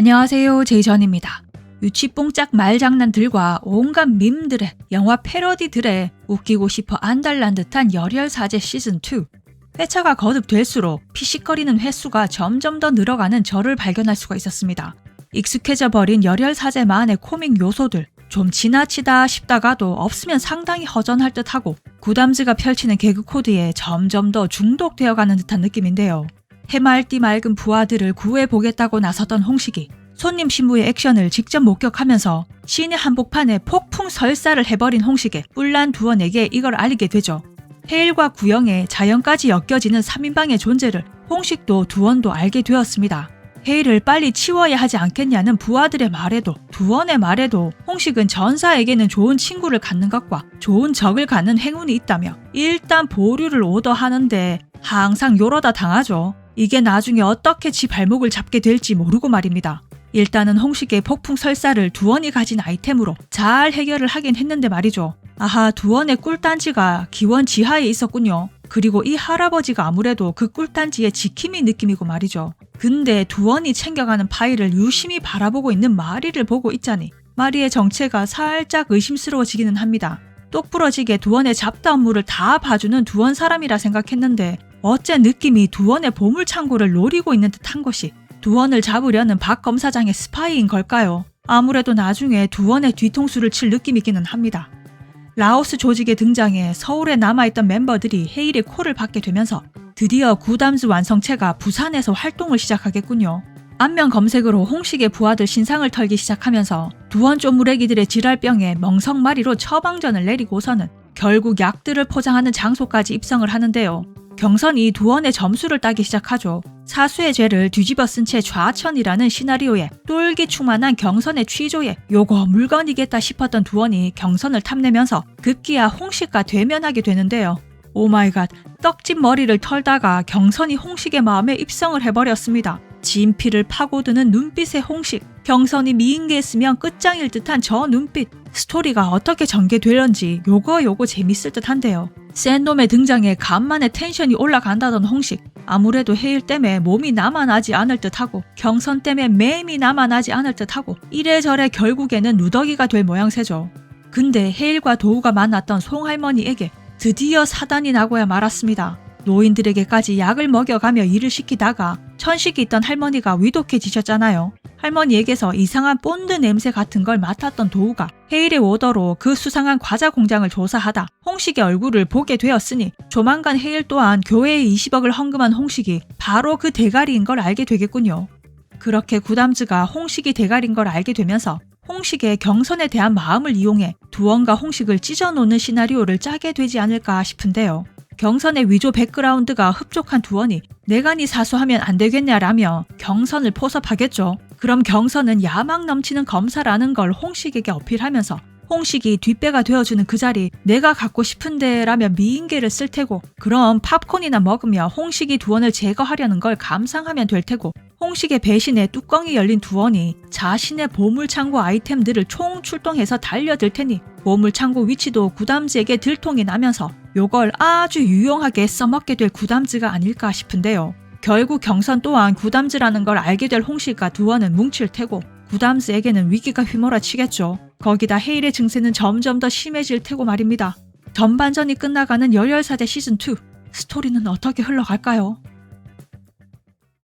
안녕하세요, 제이전입니다. 유치뽕짝 말장난들과 온갖 밈들의 영화 패러디들에 웃기고 싶어 안달난 듯한 열혈사제 시즌2. 회차가 거듭될수록 피식거리는 횟수가 점점 더 늘어가는 저를 발견할 수가 있었습니다. 익숙해져 버린 열혈사제만의 코믹 요소들, 좀 지나치다 싶다가도 없으면 상당히 허전할 듯하고 구담즈가 펼치는 개그 코드에 점점 더 중독되어가는 듯한 느낌인데요. 해맑디 맑은 부하들을 구해보겠다고 나섰던 홍식이 손님 신부의 액션을 직접 목격하면서 신의 한복판에 폭풍 설사를 해버린 홍식의 뿔난 두원에게 이걸 알리게 되죠. 헤일과 구영의 자연까지 엮여지는 3인방의 존재를 홍식도 두원도 알게 되었습니다. 헤일을 빨리 치워야 하지 않겠냐는 부하들의 말에도 두원의 말에도 홍식은 전사에게는 좋은 친구를 갖는 것과 좋은 적을 갖는 행운이 있다며 일단 보류를 오더하는데 항상 요러다 당하죠. 이게 나중에 어떻게 지 발목을 잡게 될지 모르고 말입니다. 일단은 홍식의 폭풍 설사를 두원이 가진 아이템으로 잘 해결을 하긴 했는데 말이죠. 아하, 두원의 꿀단지가 기원 지하에 있었군요. 그리고 이 할아버지가 아무래도 그 꿀단지의 지킴이 느낌이고 말이죠. 근데 두원이 챙겨가는 파일을 유심히 바라보고 있는 마리를 보고 있자니 마리의 정체가 살짝 의심스러워지기는 합니다. 똑부러지게 두원의 잡다 업무를 다 봐주는 두원 사람이라 생각했는데 어째 느낌이 두원의 보물창고를 노리고 있는 듯한 것이 두원을 잡으려는 박 검사장의 스파이인 걸까요? 아무래도 나중에 두원의 뒤통수를 칠 느낌이기는 합니다. 라오스 조직에 등장해 서울에 남아있던 멤버들이 헤일의 콜을 받게 되면서 드디어 구담즈 완성체가 부산에서 활동을 시작하겠군요. 안면 검색으로 홍식의 부하들 신상을 털기 시작하면서 두원 쪼무레기들의 지랄병에 멍석마리로 처방전을 내리고서는 결국 약들을 포장하는 장소까지 입성을 하는데요. 경선이 두원의 점수를 따기 시작하죠. 사수의 죄를 뒤집어 쓴 채 좌천이라는 시나리오에 똘기충만한 경선의 취조에 요거 물건이겠다 싶었던 두원이 경선을 탐내면서 급기야 홍식과 대면하게 되는데요. 오마이갓, 떡집 머리를 털다가 경선이 홍식의 마음에 입성을 해버렸습니다. 진피를 파고드는 눈빛의 홍식, 경선이 미인계했으면 끝장일 듯한 저 눈빛, 스토리가 어떻게 전개될런지 요거 재밌을 듯한데요. 센 놈의 등장에 간만에 텐션이 올라간다던 홍식, 아무래도 헤일 때문에 몸이 남아나지 않을 듯하고 경선 때문에 맴이 남아나지 않을 듯하고 이래저래 결국에는 누더기가 될 모양새죠. 근데 헤일과 도우가 만났던 송할머니에게 드디어 사단이 나고야 말았습니다. 노인들에게까지 약을 먹여가며 일을 시키다가 천식이 있던 할머니가 위독해지셨잖아요. 할머니에게서 이상한 본드 냄새 같은 걸 맡았던 도우가 헤일의 오더로 그 수상한 과자 공장을 조사하다 홍식의 얼굴을 보게 되었으니 조만간 헤일 또한 교회에 20억을 헌금한 홍식이 바로 그 대가리인 걸 알게 되겠군요. 그렇게 구담즈가 홍식이 대가리인 걸 알게 되면서 홍식의 경선에 대한 마음을 이용해 두원과 홍식을 찢어놓는 시나리오를 짜게 되지 않을까 싶은데요. 경선의 위조 백그라운드가 흡족한 두원이 내가 니 사수하면 안 되겠냐라며 경선을 포섭하겠죠. 그럼 경선은 야망 넘치는 검사라는 걸 홍식에게 어필하면서 홍식이 뒷배가 되어주는 그 자리 내가 갖고 싶은데 라며 미인계를 쓸 테고 그럼 팝콘이나 먹으며 홍식이 두원을 제거하려는 걸 감상하면 될 테고 홍식의 배신에 뚜껑이 열린 두원이 자신의 보물창고 아이템들을 총 출동해서 달려들 테니 보물창고 위치도 구담즈에게 들통이 나면서 요걸 아주 유용하게 써먹게 될 구담즈가 아닐까 싶은데요. 결국 경선 또한 구담즈라는 걸 알게 될 홍식과 두원은 뭉칠 테고 구담즈에게는 위기가 휘몰아치겠죠. 거기다 헤일의 증세는 점점 더 심해질 테고 말입니다. 전반전이 끝나가는 열혈사제 시즌2 스토리는 어떻게 흘러갈까요?